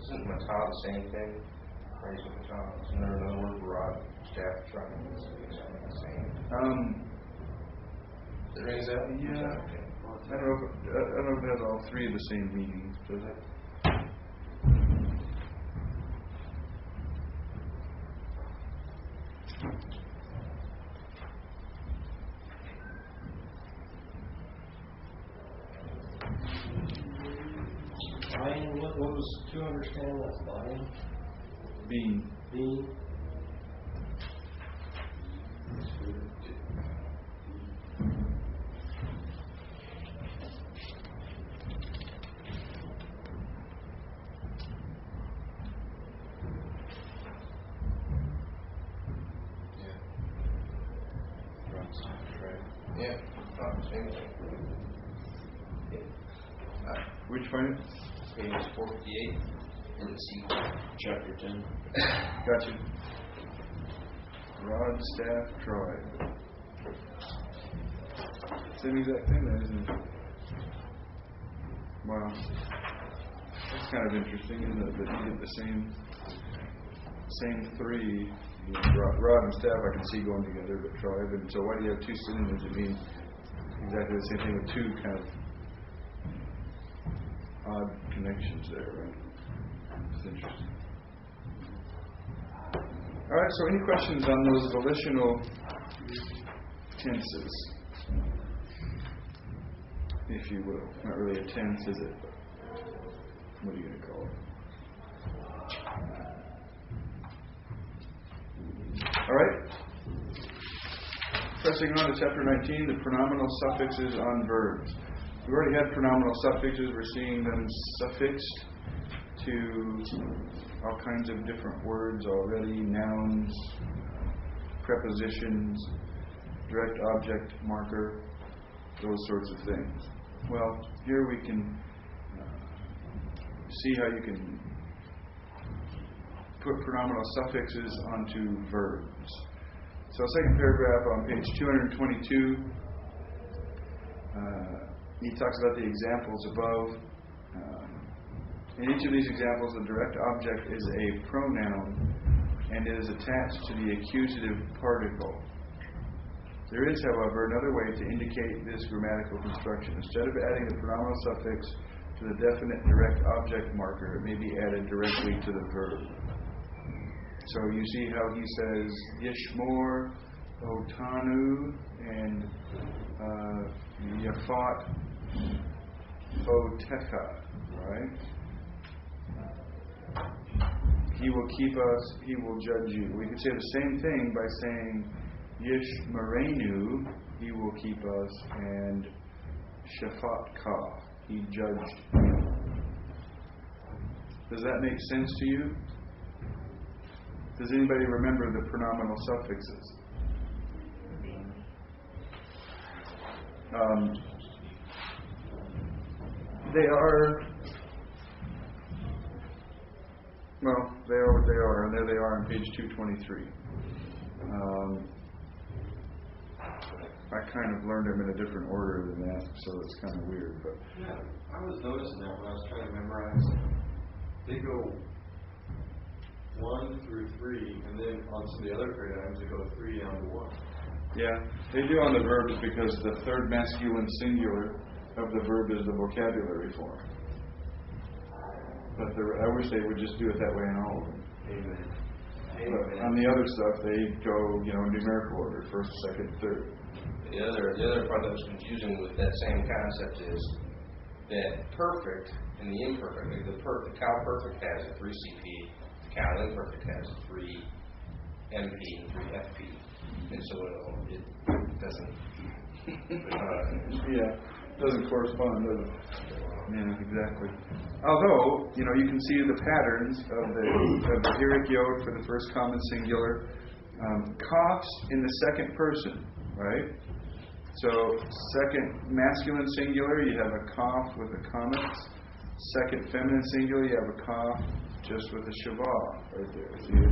isn't matah the same thing? Praise of matah. Isn't there another word for rod, staff, tribe? It's exactly the same. Does it ring a bell? Yeah. I don't know if it has all three of the same meanings, does it? Lion, what was to understand that's lion? Bean. Bean. Yeah, same thing. Which one? Page 458 in the C. Chapter 10. Gotcha. Rod, staff, tribe. Same exact thing then, isn't it? Wow. That's kind of interesting, isn't it? That you get the same three. Rod and staff I can see going together, but tribe. And so why do you have two synonyms that mean exactly the same thing with two kind of odd connections there, right? It's interesting. All right, so any questions on those volitional tenses, if you will? Not really a tense, is it? But what are you going to call it? All right. Pressing on to chapter 19, the pronominal suffixes on verbs. We already had pronominal suffixes. We're seeing them suffixed to all kinds of different words already, nouns, prepositions, direct object marker, those sorts of things. Well, here we can see how you can put pronominal suffixes onto verbs. So, second paragraph on page 222, he talks about the examples above. In each of these examples, the direct object is a pronoun and is attached to the accusative particle. There is, however, another way to indicate this grammatical construction. Instead of adding the pronominal suffix to the definite direct object marker, it may be added directly to the verb. So you see how he says Yishmor, Otanu, and Yafat, Otecha, right? He will keep us, he will judge you. We could say the same thing by saying Yishmarenu, he will keep us, and Shafat Ka, He judged me. Does that make sense to you? Does anybody remember the pronominal suffixes? They are, well, they are what they are, and there they are on page 223. I kind of learned them in a different order than that, so it's kind of weird. But yeah, I was noticing that when I was trying to memorize. They go 1 through 3, and then on some of the other paradigms, they go 3 down to 1. yeah, they do on the verbs because the third masculine singular of the verb is the vocabulary form. But I wish they would just do it that way in all of them. Amen. But on the other stuff, they go, numerical order, first, second, third. The other part that was confusing with that same concept is that perfect and the imperfect. Like the cow perfect has a 3 CP, the cow imperfect has a 3 MP and 3 FP, and so it doesn't. Doesn't correspond, does it? Yeah, exactly. Although, you can see the patterns of the Hiric yod for the first common singular. Coughs in the second person, right? So, second masculine singular, you have a cough with a comet. Second feminine singular, you have a cough just with a shavah right there. See it?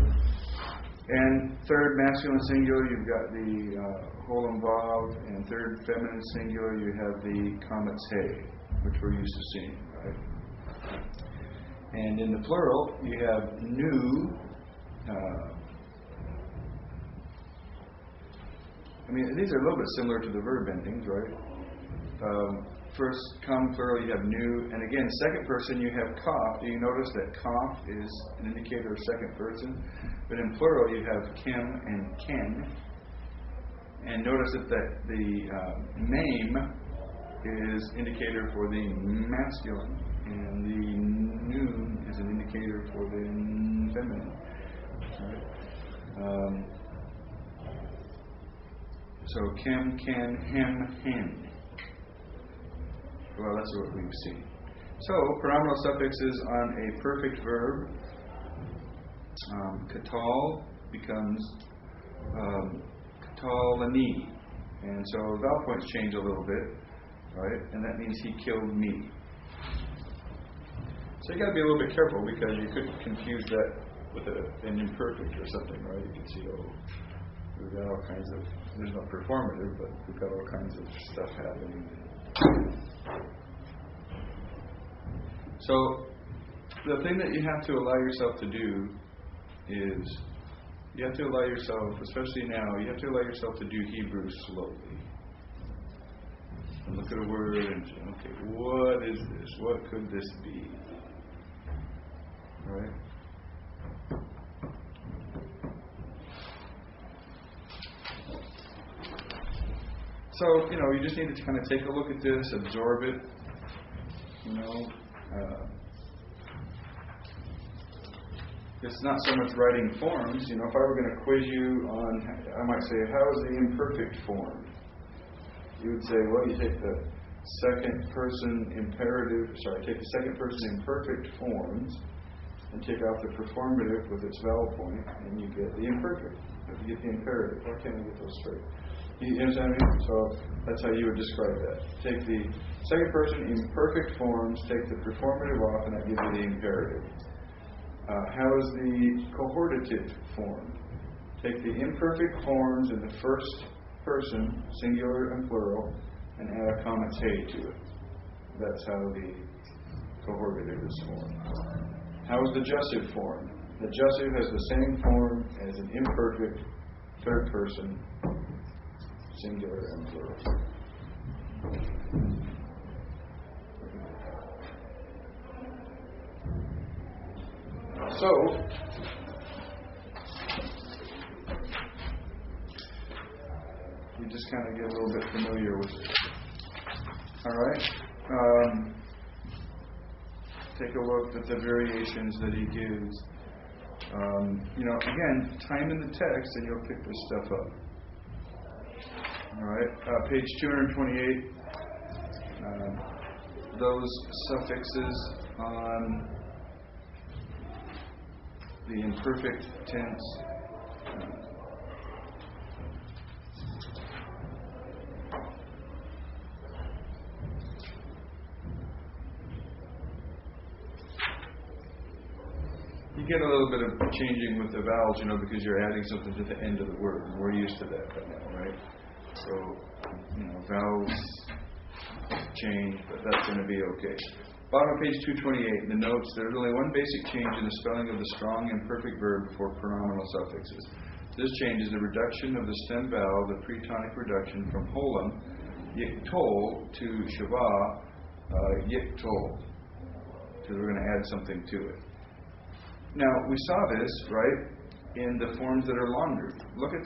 And third masculine singular, you've got the Holam Vav, and third feminine singular, you have the comet's hay, which we're used to seeing, right? And in the plural, you have new. These are a little bit similar to the verb endings, right? First, come plural, you have new, and again, second person, you have cough. Do you notice that cough is an indicator of second person? But in plural, you have kim and ken. And notice that the mame is indicator for the masculine, and the noon is an indicator for the feminine. Right? So kim, ken, hem, hen. Well, that's what we've seen. So, pronominal suffixes on a perfect verb. Katal becomes katalani. And so vowel points change a little bit, right? And that means he killed me. So you got to be a little bit careful because you could confuse that with an imperfect or something, right? You can see, we've got all kinds of, there's no performative, but we've got all kinds of stuff happening. So, the thing that you have to allow yourself to do is, you have to allow yourself, especially now, you have to allow yourself to do Hebrew slowly. And look at a word and say, okay, what is this? What could this be? Right? So, you just need to kind of take a look at this, absorb it, it's not so much writing forms. If I were going to quiz you on, I might say, how is the imperfect form? You would say, well, you take the second person imperfect forms and take out the performative with its vowel point, and you get the imperfect. You get the imperative. Why can't I get those straight? You understand what I mean? So that's how you would describe that. Take the second person imperfect forms, take the performative off, and that gives you the imperative. How is the cohortative form? Take the imperfect forms in the first person, singular and plural, and add a comma te to it. That's how the cohortative is formed. How is the jussive form? The jussive has the same form as an imperfect third person, singular and plural. So, you just kind of get a little bit familiar with it. All right? Take a look at the variations that he gives. Again, time in the text and you'll pick this stuff up. All right? Page 228. those suffixes on the imperfect tense. You get a little bit of changing with the vowels, because you're adding something to the end of the word. And we're used to that by now, right? So, vowels change, but that's going to be okay. Bottom of page 228, in the notes, there's only one basic change in the spelling of the strong imperfect verb before pronominal suffixes. This change is the reduction of the stem vowel, the pre-tonic reduction from holam, yiktol, to shava, yiktol. So we're going to add something to it. Now, we saw this, right, in the forms that are longer. Look at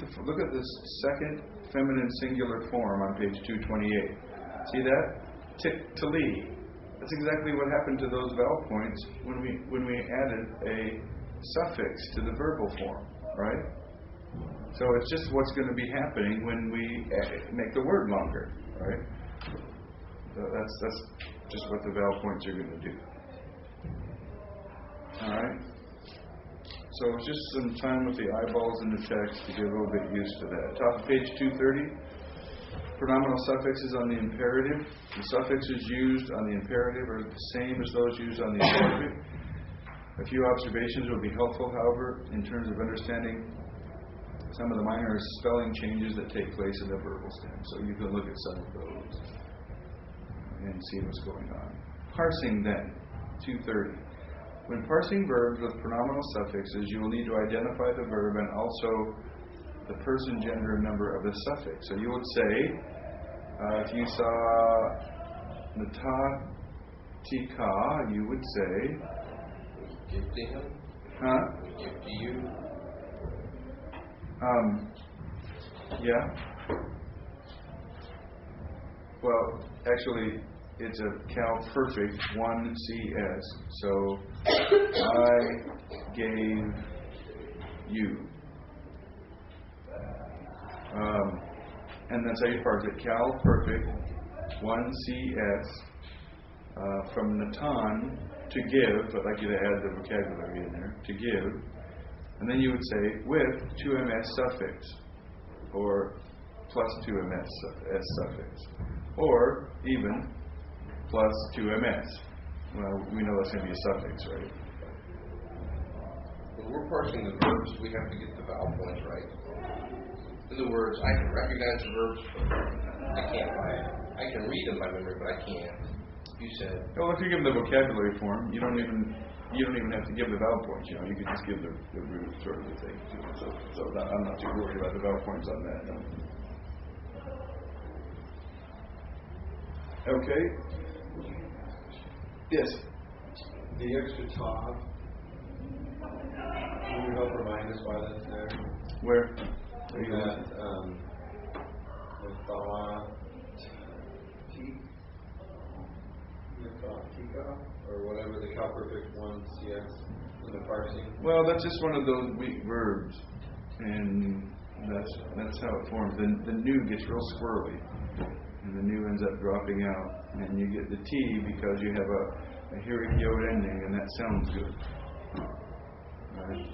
this second feminine singular form on page 228. See that? Tiktali. That's exactly what happened to those vowel points when we added a suffix to the verbal form, right? So it's just what's going to be happening when we make the word longer, right? So that's just what the vowel points are going to do. All right? So it's just some time with the eyeballs in the text to get a little bit used to that. Top of page 230, pronominal suffixes on the imperative. The suffixes used on the imperative are the same as those used on the imperfect. A few observations will be helpful, however, in terms of understanding some of the minor spelling changes that take place in the verbal stem. So you can look at some of those and see what's going on. Parsing then, 230. When parsing verbs with pronominal suffixes, you will need to identify the verb and also the person, gender, and number of the suffix. So you would say, if you saw natatika, you would say, We give to him? huh? We give to you? Yeah. Well, actually, it's a Cal Perfect 1CS. So I gave you. And that's how you parse it. Cal Perfect 1CS from Natan, to give. I'd like you to add the vocabulary in there. To give. And then you would say with 2ms suffix, or plus 2ms suffix, or even plus 2ms. Well, we know that's going to be a suffix, right? When we're parsing the verbs, we have to get the vowel points right. In other words, I can recognize the verbs, but I can't I can read them by memory, but I can't. You said. Well, if you give them the vocabulary form, you don't even have to give the vowel points. You could just give the root sort of the thing. So I'm not too worried about the vowel points on that. No. Okay. Yes. The extra tav, can you help remind us why that's there? Where? That, Tika, or whatever the Cal Perfect 1CS in the parsing. Well, that's just one of those weak verbs, and that's how it forms. The new gets real squirrely, and the new ends up dropping out, and you get the T because you have a hearing yod ending, and that sounds good. Right?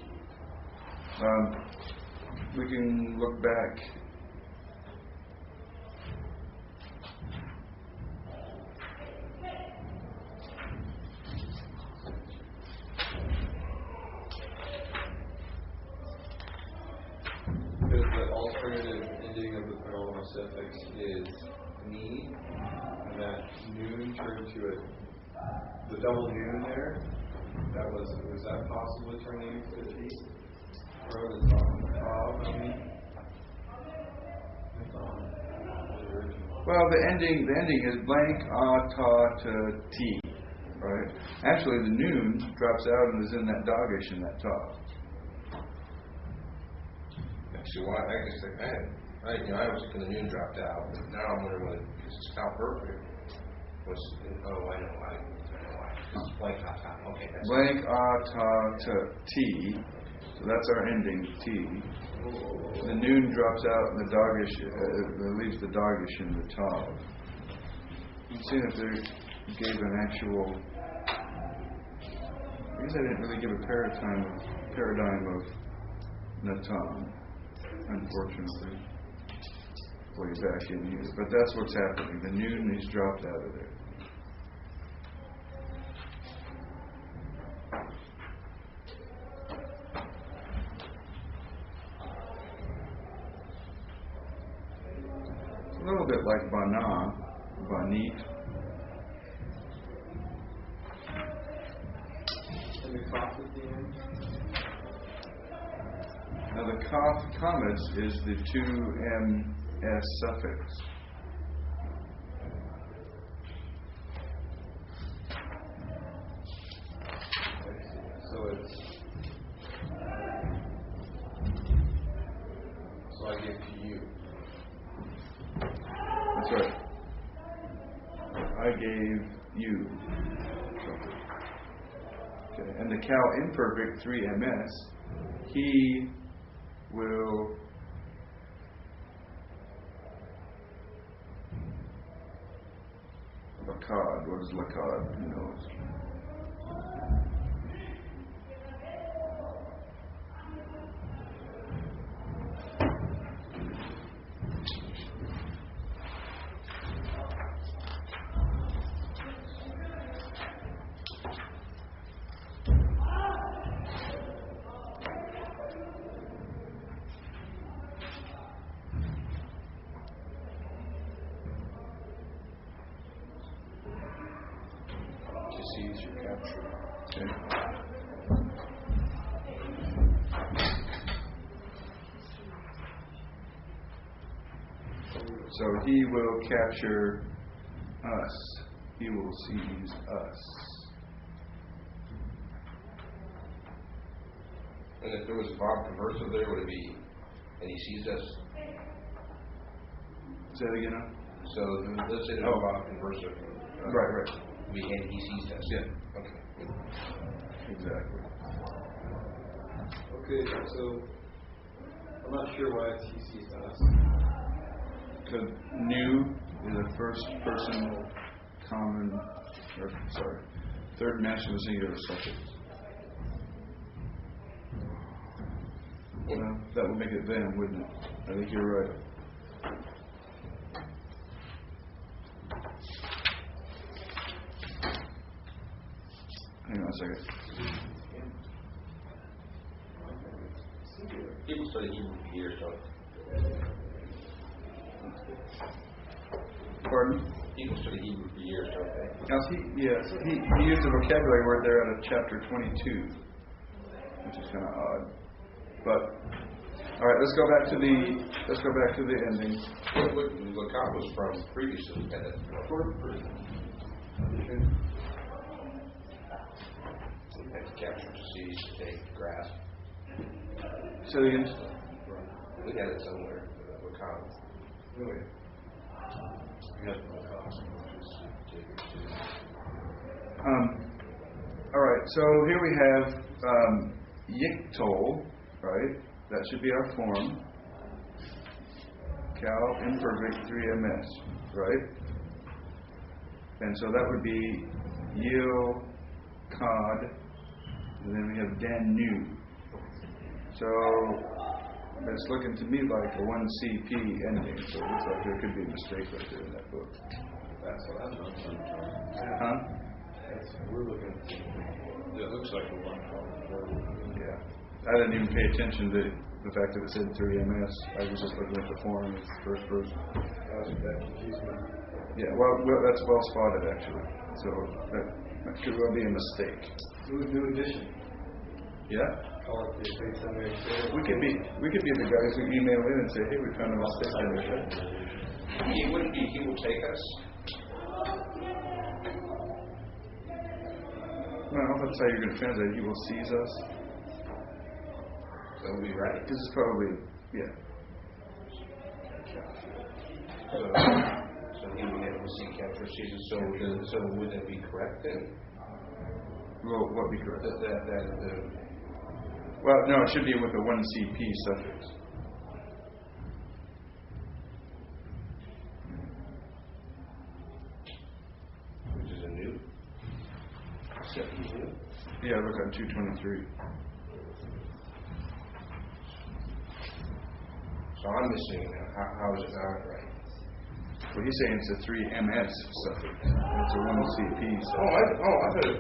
We can look back. Because the alternative ending of the pronominal suffix is ni, and that noon turned to the double noon there. Was that possibly turning into a T? Or the tav, I mean? Well, the ending is blank ta to T, right? Actually, the noon drops out and is in that dogish in that tav. Actually, why? I guess I was thinking the noon dropped out, but now I'm wondering whether because it's Cal Perfect was. I know why. It's blank ta. Okay, that's Blank ta to T. So that's our ending, T. The noon drops out and the dogish, leaves the dogish in the tav. I'm seeing if there gave an actual. I guess I didn't really give a paradigm of Natan, unfortunately, way back in here. But that's what's happening. The noon is dropped out of there. It's a little bit like Bana, Banit. And the cough at the end. Now the commas is the 2ms suffix. So it's. So I give to you. That's right. I gave you. Okay. And the cow imperfect 3ms, he will lakad. What is lakad? Who knows? Seize your capture. Okay. So he will capture us. He will seize us. And if there was a Bob conversive there, would it be, and he seized us? Say that again now? So let's say there's a Bob conversive. Right. And he seized us. Yeah. Okay. Exactly. Okay, so I'm not sure why it's he sees us. Because new is a first person third masculine singular suffix. Well, that would make it them, wouldn't it? I think you're right. Hang on a second. People study Hebrew for years, don't Pardon? People study Hebrew for years, don't they? Now, he used a vocabulary word there out of chapter 22, which is kind of odd. But all right, let's go back to the ending. What Lacan was from previously had a short version. Had to capture, to seize, to take, grasp. So again. We had it somewhere. Lacan. Really? All right, so here we have yiktol, right? That should be our form. Cal imperfect 3ms, right? And so that would be yil, cod, and then we have dan nu. So it's looking to me like a 1CP ending, so it looks like there could be a mistake right there in that book. That's what I'm looking for. Huh? We're looking at. It looks like a one column. Yeah. I didn't even pay attention to the fact that it said 3ms. I was just looking at the form as the first person. That confused me. Yeah, well, that's well spotted actually. So that could well be a mistake. New edition. Yeah. Call it the Seminary. We could be the guys who email in and say, hey, we found a mistake in there. He wouldn't be, he will take us. Well, that's how you're going to translate it. He will seize us. That would be right. This is probably, yeah. So he would be able to see, capture, seize us. So would that be correct then? Well, what be correct? Well, no, it should be with a 1CP suffix. which is a new. Yeah, look on 223. So I'm missing that. How is it not right? Well, he's saying it's a 3ms suffix. It's a 1CP suffix. I thought it.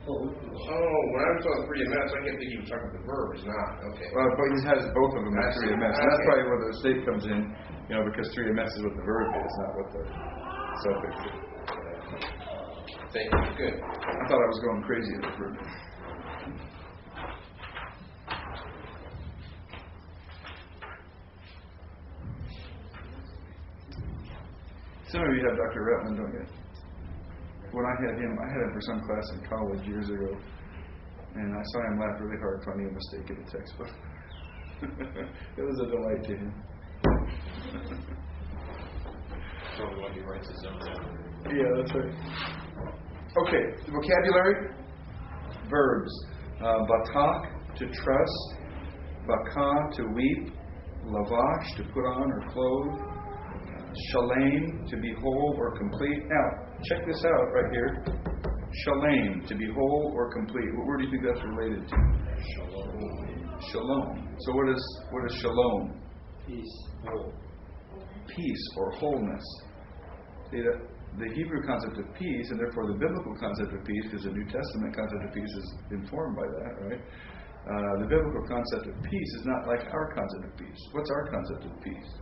When I was talking 3ms, I kept thinking he was talking about the verb. It's not. Okay. Well, but he has both of them as 3ms. And that's Okay. probably where the state comes in, because 3ms is what the verb is, not what the suffix is. Thank you. Good. I thought I was going crazy at the verb. Some of you have Dr. Retland, don't you? When I had him for some class in college years ago, and I saw him laugh really hard finding a mistake in the textbook. It was a delight to him. Probably why he writes his own down. Yeah, that's right. Okay, vocabulary, verbs. Batak, to trust. Baka, to weep. Lavash, to put on or clothe. Shalem, to be whole or complete. Now, check this out right here. Shalem, to be whole or complete. What word do you think that's related to? Shalom. Shalom. So what is shalom? Peace. Whole. Peace or wholeness. See, the Hebrew concept of peace, and therefore the biblical concept of peace, because the New Testament concept of peace is informed by that, right? The biblical concept of peace is not like our concept of peace. What's our concept of peace?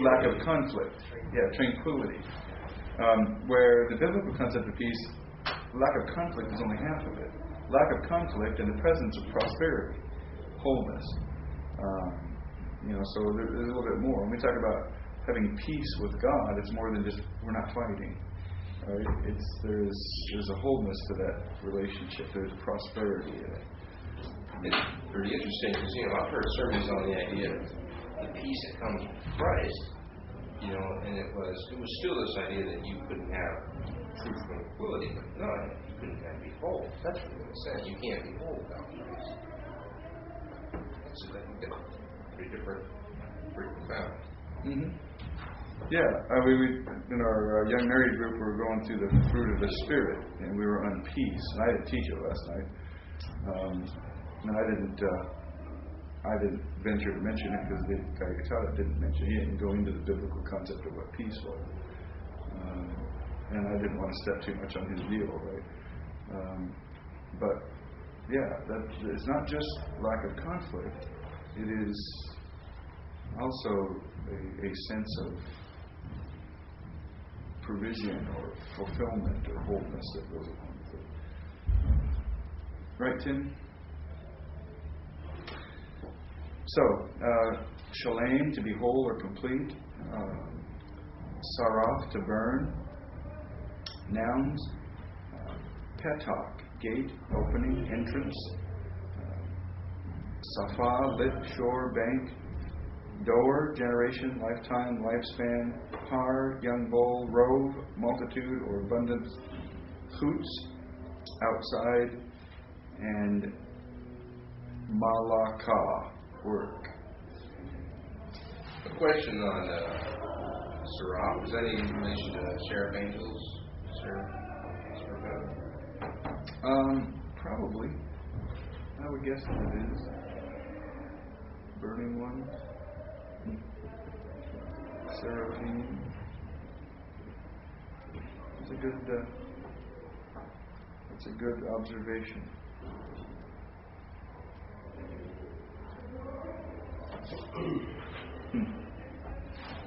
Lack of conflict. Yeah, tranquility. Where the biblical concept of peace, lack of conflict is only half of it. Lack of conflict in the presence of prosperity, wholeness. So there's a little bit more. When we talk about having peace with God, it's more than just we're not fighting. Right? There's a wholeness to that relationship. There's prosperity in it. It's pretty interesting because I've heard sermons on the idea of the peace that comes from Christ. And it was still this idea that you couldn't have true tranquility, but no, you couldn't be whole. That's what it says. You can't be whole without Christ. That's pretty different, pretty profound. Mm-hmm. Yeah, we in our young married group, we were going through the fruit of the Spirit, and we were on peace. And I didn't teach it last night, and I didn't venture to mention it because the guy who taught it didn't mention it. He didn't go into the biblical concept of what peace was, and I didn't want to step too much on his deal, right? But yeah, it's not just lack of conflict; it is also a sense of provision or fulfillment or wholeness that goes along with it. Right, Tim? So, shalem, to be whole or complete. Saraf, to burn. Nouns. Petak, gate, opening, entrance. Safa, lit, shore, bank. Door, generation, lifetime, lifespan. Har, young bull. Rove, multitude or abundance. Chutz, outside. And malakah, work. A question on Seraph. Is that any relation to seraph angels? Probably. I would guess that it is. Burning ones. Seraphim. It's a good observation.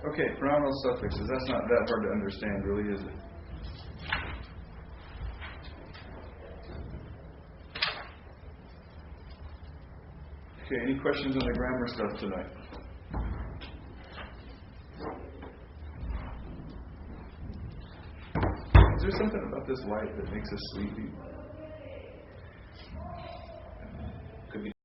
Okay, pronominal suffixes. That's not that hard to understand, really, is it? Okay, any questions on the grammar stuff tonight? Is there something about this light that makes us sleepy?